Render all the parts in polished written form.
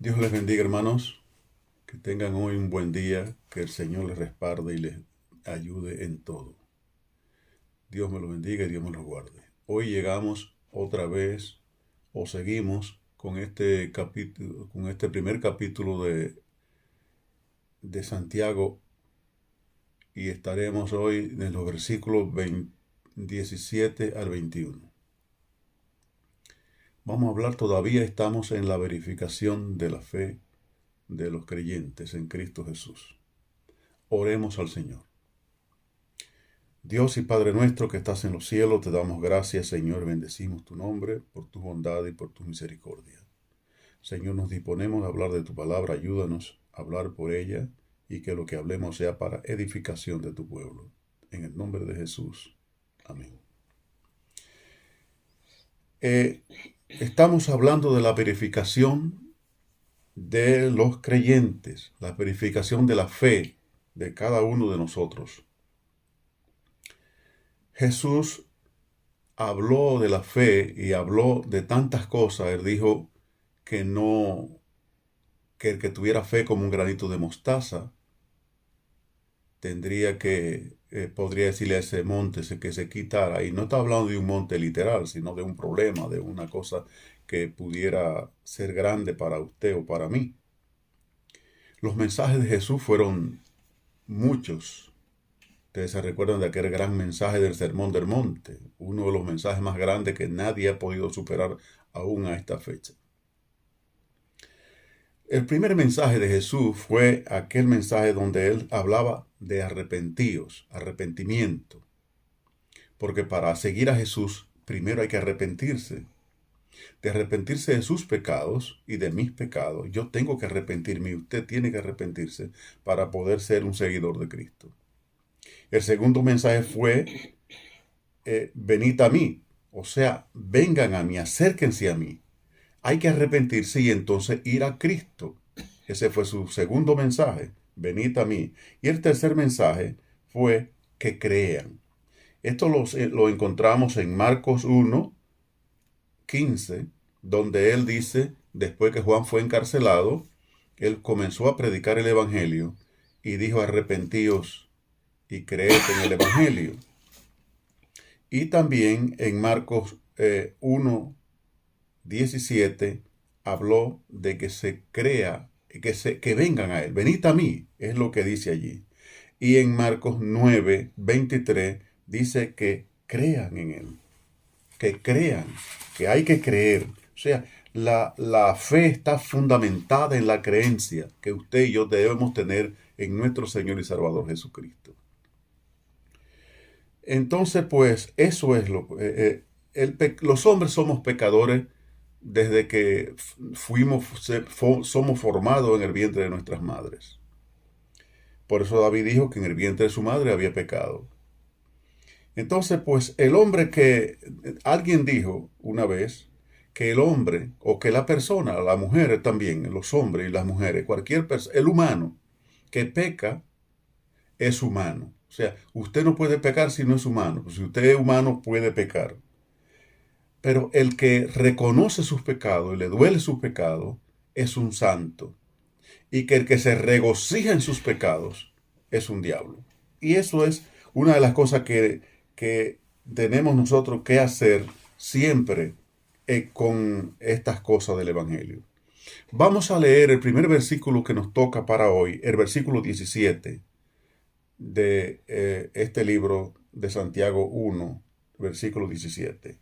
Dios les bendiga, hermanos, que tengan hoy un buen día, que el Señor les respalde y les ayude en todo. Dios me los bendiga y Dios me los guarde. Hoy llegamos otra vez o seguimos con este capítulo, con este primer capítulo de Santiago y estaremos hoy en los versículos 17 al 21. Vamos a hablar, todavía estamos en la verificación de la fe de los creyentes en Cristo Jesús. Oremos al Señor. Dios y Padre nuestro que estás en los cielos, te damos gracias, Señor, bendecimos tu nombre por tu bondad y por tu misericordia. Señor, nos disponemos a hablar de tu palabra, ayúdanos a hablar por ella y que lo que hablemos sea para edificación de tu pueblo. En el nombre de Jesús. Amén. Estamos hablando de la verificación de los creyentes, la verificación de la fe de cada uno de nosotros. Jesús habló de la fe y habló de tantas cosas. Él dijo que el que tuviera fe como un granito de mostaza podría decirle a ese monte que se quitara. Y no está hablando de un monte literal, sino de un problema, de una cosa que pudiera ser grande para usted o para mí. Los mensajes de Jesús fueron muchos. Ustedes se recuerdan de aquel gran mensaje del Sermón del Monte, uno de los mensajes más grandes que nadie ha podido superar aún a esta fecha. El primer mensaje de Jesús fue aquel mensaje donde él hablaba de arrepentimiento. Porque para seguir a Jesús, primero hay que arrepentirse. De arrepentirse de sus pecados y de mis pecados. Yo tengo que arrepentirme y usted tiene que arrepentirse para poder ser un seguidor de Cristo. El segundo mensaje fue, venid a mí. O sea, vengan a mí, acérquense a mí. Hay que arrepentirse y entonces ir a Cristo. Ese fue su segundo mensaje, venid a mí. Y el tercer mensaje fue que crean. Esto lo encontramos en Marcos 1, 15, donde él dice, después que Juan fue encarcelado, él comenzó a predicar el Evangelio y dijo, arrepentíos y creed en el Evangelio. Y también en Marcos 1, 17 habló de que se crea, que vengan a él, venid a mí, es lo que dice allí. Y en Marcos 9, 23 dice que crean en él, que crean, que hay que creer. O sea, la fe está fundamentada en la creencia que usted y yo debemos tener en nuestro Señor y Salvador Jesucristo. Entonces, pues, eso es los hombres somos pecadores desde que somos formados en el vientre de nuestras madres. Por eso David dijo que en el vientre de su madre había pecado. Entonces, pues, alguien dijo una vez que el hombre, o que la persona, la mujer también, los hombres y las mujeres, cualquier persona, el humano que peca es humano. O sea, usted no puede pecar si no es humano. Pues si usted es humano, puede pecar. Pero el que reconoce sus pecados y le duele sus pecados es un santo. Y que el que se regocija en sus pecados es un diablo. Y eso es una de las cosas que tenemos nosotros que hacer siempre con estas cosas del Evangelio. Vamos a leer el primer versículo que nos toca para hoy, el versículo 17 de este libro de Santiago 1, versículo 17.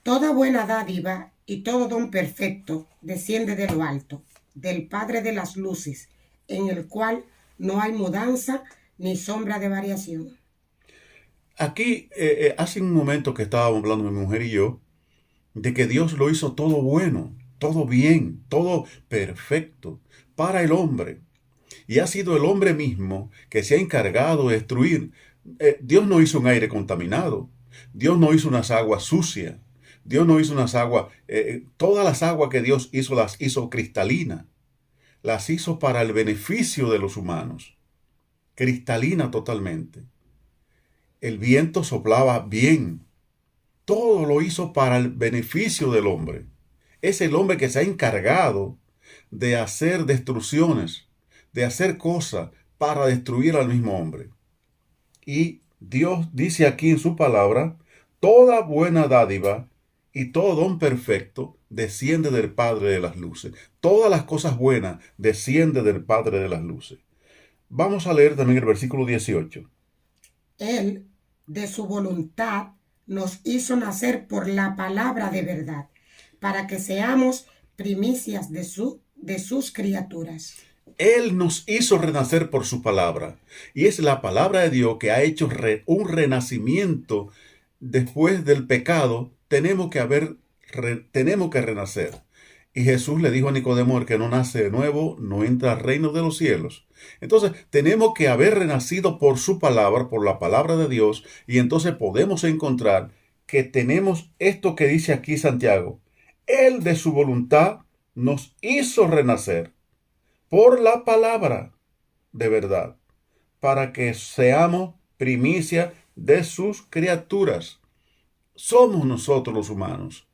Toda buena dádiva y todo don perfecto desciende de lo alto, del Padre de las luces, en el cual no hay mudanza ni sombra de variación. Aquí, hace un momento que estábamos hablando mi mujer y yo, de que Dios lo hizo todo bueno, todo bien, todo perfecto para el hombre. Y ha sido el hombre mismo que se ha encargado de destruir. Dios no hizo un aire contaminado. Dios no hizo unas aguas sucias. Dios no hizo unas aguas. Todas las aguas que Dios hizo las hizo cristalinas. Las hizo para el beneficio de los humanos. Cristalina totalmente. El viento soplaba bien. Todo lo hizo para el beneficio del hombre. Es el hombre que se ha encargado de hacer destrucciones, de hacer cosas para destruir al mismo hombre. Y Dios dice aquí en su palabra, toda buena dádiva y todo don perfecto desciende del Padre de las luces. Todas las cosas buenas descienden del Padre de las luces. Vamos a leer también el versículo 18. Él, de su voluntad, nos hizo nacer por la palabra de verdad, para que seamos primicias de sus criaturas. Él nos hizo renacer por su palabra. Y es la palabra de Dios que ha hecho un renacimiento después del pecado. Tenemos que renacer. Y Jesús le dijo a Nicodemo, el que no nace de nuevo, no entra al reino de los cielos. Entonces, tenemos que haber renacido por su palabra, por la palabra de Dios, y entonces podemos encontrar que tenemos esto que dice aquí Santiago. Él de su voluntad nos hizo renacer por la palabra de verdad, para que seamos primicia de sus criaturas. Somos nosotros los humanos,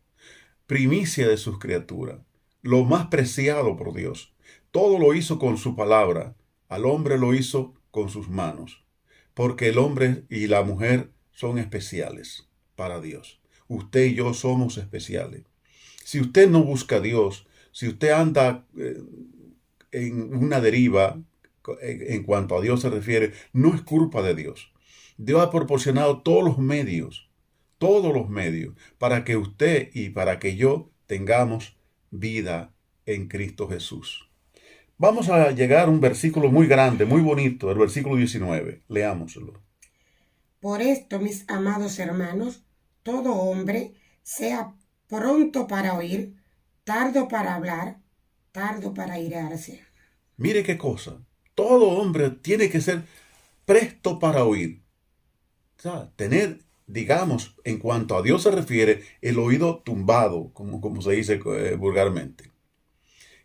primicia de sus criaturas, lo más preciado por Dios. Todo lo hizo con su palabra, al hombre lo hizo con sus manos, porque el hombre y la mujer son especiales para Dios. Usted y yo somos especiales. Si usted no busca a Dios, si usted anda en una deriva en cuanto a Dios se refiere, no es culpa de Dios. Dios ha proporcionado todos los medios, para que usted y para que yo tengamos vida en Cristo Jesús. Vamos a llegar a un versículo muy grande, muy bonito, el versículo 19. Leámoslo. Por esto, mis amados hermanos, todo hombre sea pronto para oír, tardo para hablar, tardo para airarse. Mire qué cosa. Todo hombre tiene que ser presto para oír. O sea, tener, digamos, en cuanto a Dios se refiere, el oído tumbado, como se dice vulgarmente.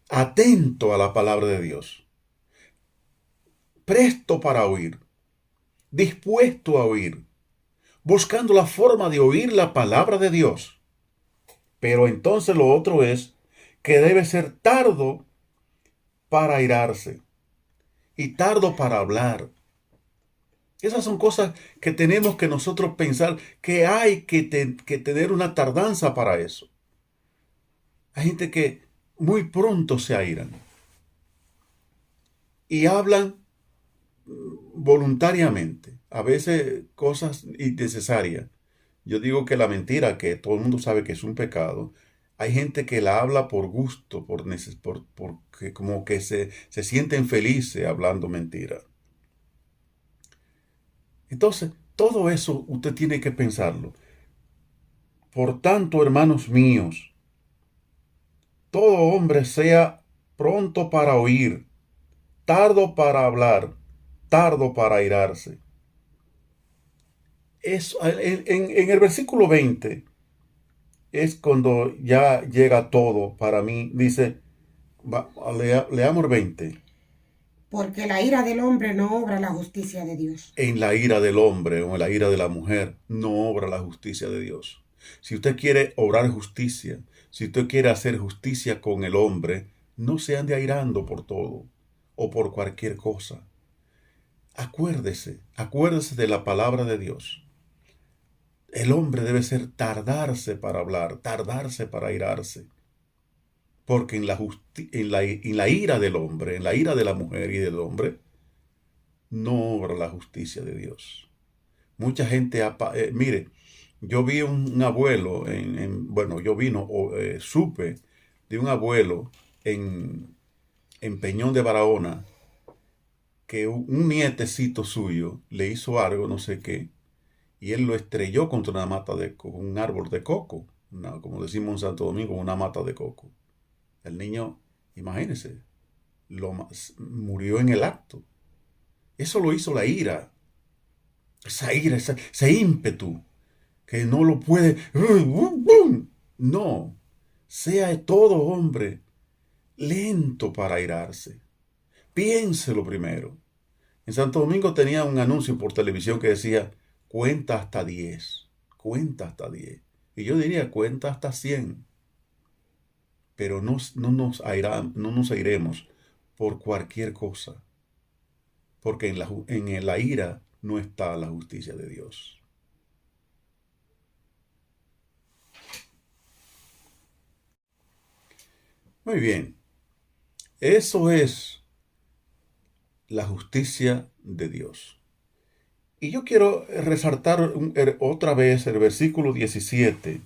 Atento a la palabra de Dios. Presto para oír. Dispuesto a oír. Buscando la forma de oír la palabra de Dios. Pero entonces lo otro es que debe ser tardo para airarse y tardo para hablar. Esas son cosas que tenemos que nosotros pensar que hay que tener una tardanza para eso. Hay gente que muy pronto se airan y hablan voluntariamente, a veces cosas innecesarias. Yo digo que la mentira, que todo el mundo sabe que es un pecado, hay gente que la habla por gusto, porque como que se sienten felices hablando mentira. Entonces, todo eso usted tiene que pensarlo. Por tanto, hermanos míos, todo hombre sea pronto para oír, tardo para hablar, tardo para airarse. En el versículo 20 es cuando ya llega todo para mí. Dice, leamos el 20. Porque la ira del hombre no obra la justicia de Dios. En la ira del hombre o en la ira de la mujer no obra la justicia de Dios. Si usted quiere obrar justicia, si usted quiere hacer justicia con el hombre, no se ande airando por todo o por cualquier cosa. Acuérdese de la palabra de Dios. El hombre debe tardarse para hablar, tardarse para airarse. Porque en la ira del hombre, en la ira de la mujer y del hombre, no obra la justicia de Dios. Mucha gente, mire, yo vi un abuelo, supe de un abuelo en Peñón de Barahona, que un nietecito suyo le hizo algo, no sé qué, y él lo estrelló contra una mata un árbol de coco, como decimos en Santo Domingo, una mata de coco. El niño, imagínense, murió en el acto. Eso lo hizo la ira. Esa ira, ese ímpetu, que no lo puede. No, sea todo hombre lento para airarse. Piénselo primero. En Santo Domingo tenía un anuncio por televisión que decía, cuenta hasta 10, cuenta hasta 10. Y yo diría, cuenta hasta 100. pero no nos airemos por cualquier cosa, porque en la ira no está la justicia de Dios. Muy bien, eso es la justicia de Dios. Y yo quiero resaltar otra vez el versículo 17.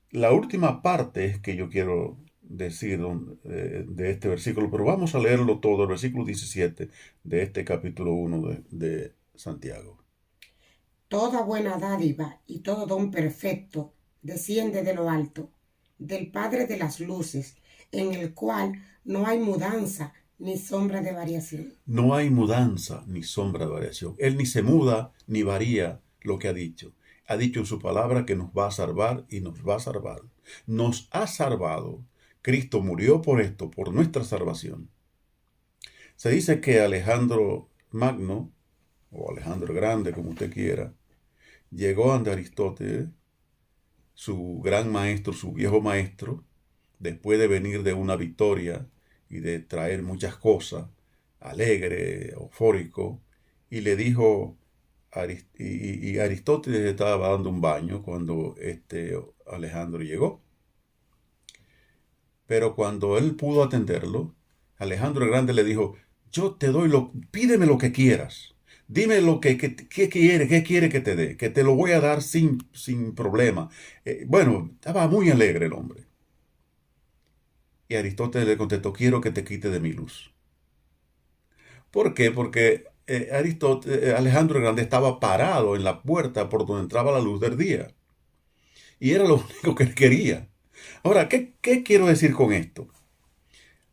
La última parte que yo quiero decir de este versículo, pero vamos a leerlo todo, el versículo 17 de este capítulo 1 de Santiago. Toda buena dádiva y todo don perfecto desciende de lo alto, del Padre de las luces, en el cual no hay mudanza ni sombra de variación. No hay mudanza ni sombra de variación. Él ni se muda ni varía lo que ha dicho. Ha dicho en su palabra que nos va a salvar y nos va a salvar. Nos ha salvado. Cristo murió por esto, por nuestra salvación. Se dice que Alejandro Magno, o Alejandro el Grande, como usted quiera, llegó ante Aristóteles, su gran maestro, su viejo maestro, después de venir de una victoria y de traer muchas cosas, alegre, eufórico, y le dijo, y Aristóteles estaba dando un baño cuando Alejandro llegó. Pero cuando él pudo atenderlo, Alejandro el Grande le dijo, yo te doy pídeme lo que quieras. Dime qué quiere que te dé, que te lo voy a dar sin problema. Bueno, estaba muy alegre el hombre. Y Aristóteles le contestó, quiero que te quite de mi luz. ¿Por qué? Porque Alejandro el Grande estaba parado en la puerta por donde entraba la luz del día. Y era lo único que él quería. Ahora, ¿qué quiero decir con esto?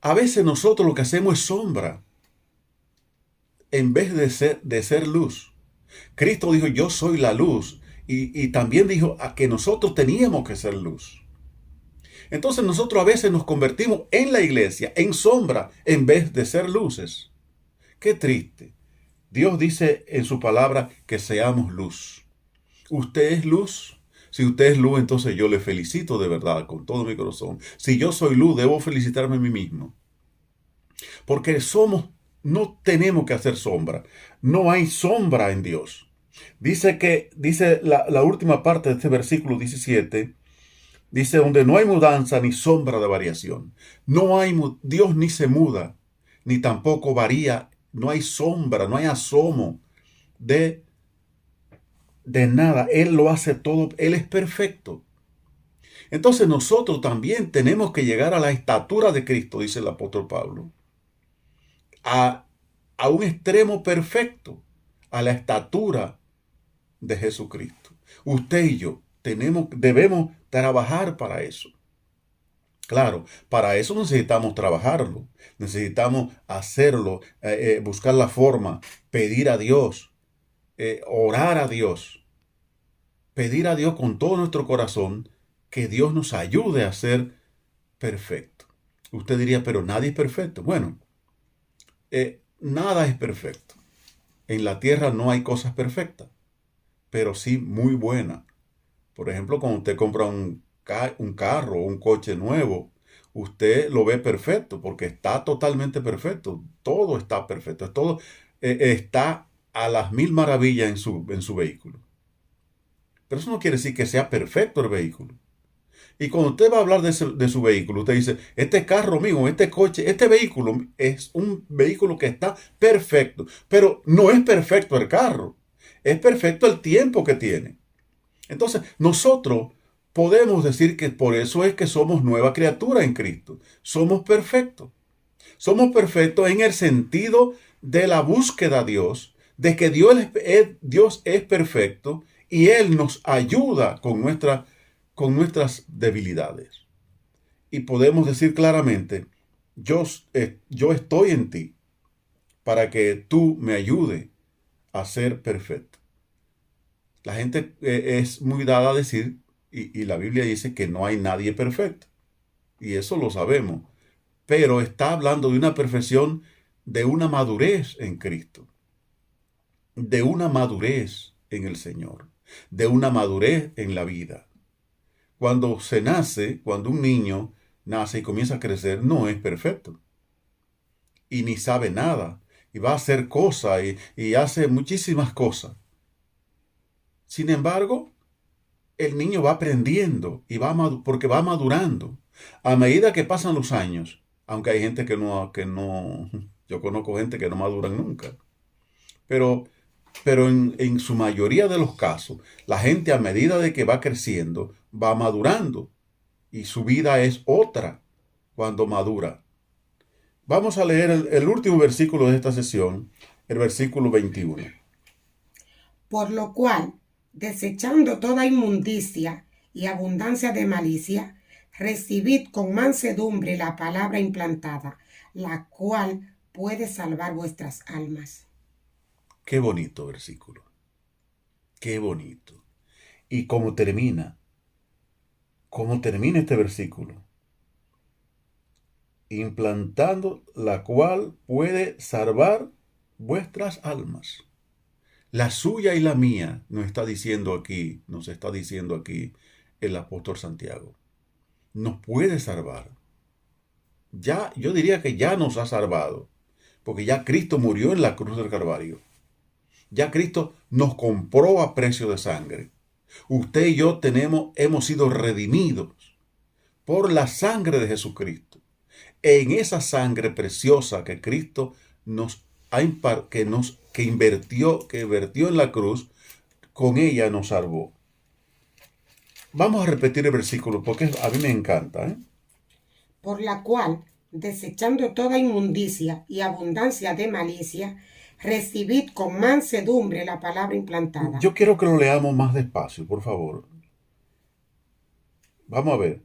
A veces nosotros lo que hacemos es sombra en vez de ser luz. Cristo dijo, yo soy la luz. Y también dijo a que nosotros teníamos que ser luz. Entonces nosotros a veces nos convertimos en la iglesia, en sombra, en vez de ser luces. Qué triste. Dios dice en su palabra que seamos luz. ¿Usted es luz? Si usted es luz, entonces yo le felicito de verdad, con todo mi corazón. Si yo soy luz, debo felicitarme a mí mismo. Porque no tenemos que hacer sombra. No hay sombra en Dios. Dice la última parte de este versículo 17, dice, donde no hay mudanza ni sombra de variación. Dios ni se muda, ni tampoco varía. No hay sombra, no hay asomo de nada. Él lo hace todo. Él es perfecto. Entonces nosotros también tenemos que llegar a la estatura de Cristo, dice el apóstol Pablo. A un extremo perfecto, a la estatura de Jesucristo. Usted y yo debemos trabajar para eso. Claro, para eso necesitamos trabajarlo, necesitamos hacerlo, buscar la forma, pedir a Dios, orar a Dios, pedir a Dios con todo nuestro corazón que Dios nos ayude a ser perfecto. Usted diría, pero nadie es perfecto. Bueno, nada es perfecto. En la tierra no hay cosas perfectas, pero sí muy buenas. Por ejemplo, cuando usted compra un carro o un coche nuevo, usted lo ve perfecto porque está totalmente perfecto. Todo está perfecto. Todo está a las mil maravillas en su vehículo. Pero eso no quiere decir que sea perfecto el vehículo. Y cuando usted va a hablar de su vehículo, usted dice, este carro mío, este coche, este vehículo es un vehículo que está perfecto. Pero no es perfecto el carro. Es perfecto el tiempo que tiene. Entonces, nosotros podemos decir que por eso es que somos nueva criatura en Cristo. Somos perfectos. Somos perfectos en el sentido de la búsqueda a Dios, de que Dios es perfecto y Él nos ayuda con nuestras debilidades. Y podemos decir claramente, yo estoy en ti para que tú me ayudes a ser perfecto. La gente es muy dada a decir, y la Biblia dice que no hay nadie perfecto. Y eso lo sabemos. Pero está hablando de una perfección, de una madurez en Cristo. De una madurez en el Señor. De una madurez en la vida. Cuando se nace, cuando un niño nace y comienza a crecer, no es perfecto. Y ni sabe nada. Y va a hacer cosas y hace muchísimas cosas. Sin embargo, el niño va aprendiendo y porque va madurando. A medida que pasan los años, aunque hay gente yo conozco gente que no maduran nunca. Pero, pero en su mayoría de los casos, la gente a medida de que va creciendo, va madurando. Y su vida es otra cuando madura. Vamos a leer el último versículo de esta sesión, el versículo 21. Por lo cual, desechando toda inmundicia y abundancia de malicia, recibid con mansedumbre la palabra implantada, la cual puede salvar vuestras almas. Qué bonito versículo. Qué bonito. Y cómo termina este versículo. Implantando la cual puede salvar vuestras almas. La suya y la mía nos está diciendo aquí el apóstol Santiago. Nos puede salvar. Ya, yo diría que ya nos ha salvado, porque ya Cristo murió en la cruz del Calvario. Ya Cristo nos compró a precio de sangre. Usted y yo hemos sido redimidos por la sangre de Jesucristo. En esa sangre preciosa que Cristo que vertió en la cruz, con ella nos salvó. Vamos a repetir el versículo porque a mí me encanta. Por la cual, desechando toda inmundicia y abundancia de malicia, recibid con mansedumbre la palabra implantada. Yo quiero que lo leamos más despacio, por favor. Vamos a ver.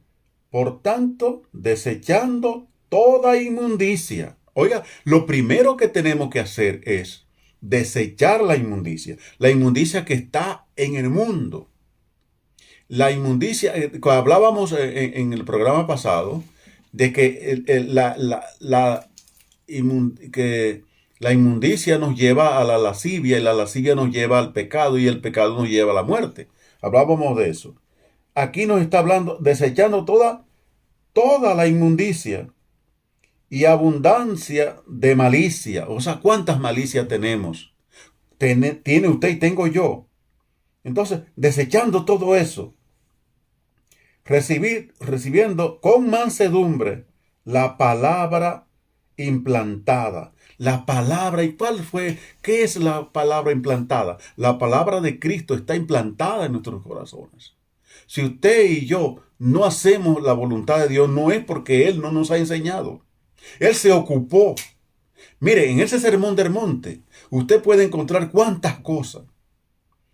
Por tanto, desechando toda inmundicia. Oiga, lo primero que tenemos que hacer es desechar la inmundicia que está en el mundo. La inmundicia, hablábamos en el programa pasado, de que la inmundicia nos lleva a la lascivia y la lascivia nos lleva al pecado y el pecado nos lleva a la muerte. Hablábamos de eso. Aquí nos está hablando, desechando toda la inmundicia y abundancia de malicia. O sea, ¿cuántas malicias tenemos? Tiene usted y tengo yo. Entonces, desechando todo eso, recibiendo con mansedumbre la palabra implantada. La palabra, ¿y qué es la palabra implantada? La palabra de Cristo está implantada en nuestros corazones. Si usted y yo no hacemos la voluntad de Dios, no es porque Él no nos ha enseñado. Él se ocupó. Mire, en ese sermón del monte, usted puede encontrar cuántas cosas.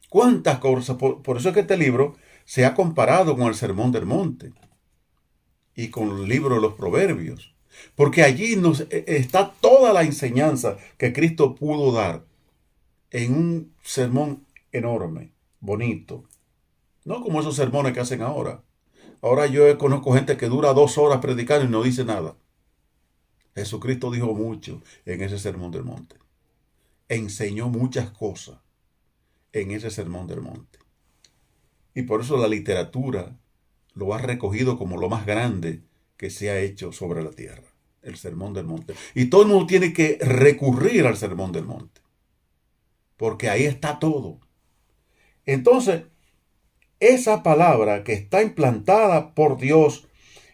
Cuántas cosas. Por eso es que este libro se ha comparado con el sermón del monte y con el libro de los proverbios. Porque allí está toda la enseñanza que Cristo pudo dar en un sermón enorme, bonito. No como esos sermones que hacen ahora. Ahora yo conozco gente que dura 2 horas predicando y no dice nada. Jesucristo dijo mucho en ese sermón del monte. Enseñó muchas cosas en ese sermón del monte. Y por eso la literatura lo ha recogido como lo más grande que se ha hecho sobre la tierra. El sermón del monte. Y todo el mundo tiene que recurrir al sermón del monte. Porque ahí está todo. Entonces, esa palabra que está implantada por Dios,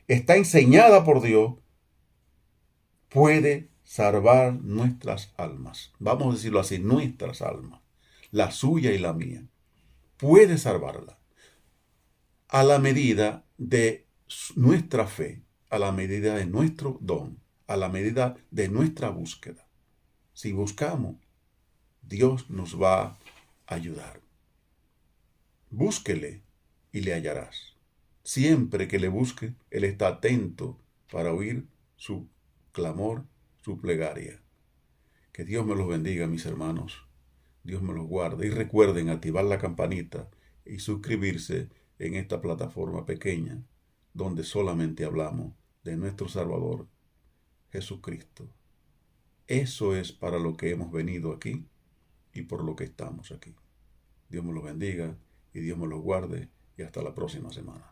está enseñada por Dios, puede salvar nuestras almas. Vamos a decirlo así, nuestras almas. La suya y la mía. Puede salvarla. A la medida de nuestra fe, a la medida de nuestro don, a la medida de nuestra búsqueda. Si buscamos, Dios nos va a ayudar. Búsquele y le hallarás. Siempre que le busque, Él está atento para oír su clamor, su plegaria. Que Dios me los bendiga, mis hermanos. Dios me los guarde. Y recuerden activar la campanita y suscribirse en esta plataforma pequeña donde solamente hablamos de nuestro Salvador, Jesucristo. Eso es para lo que hemos venido aquí y por lo que estamos aquí. Dios me los bendiga y Dios me los guarde y hasta la próxima semana.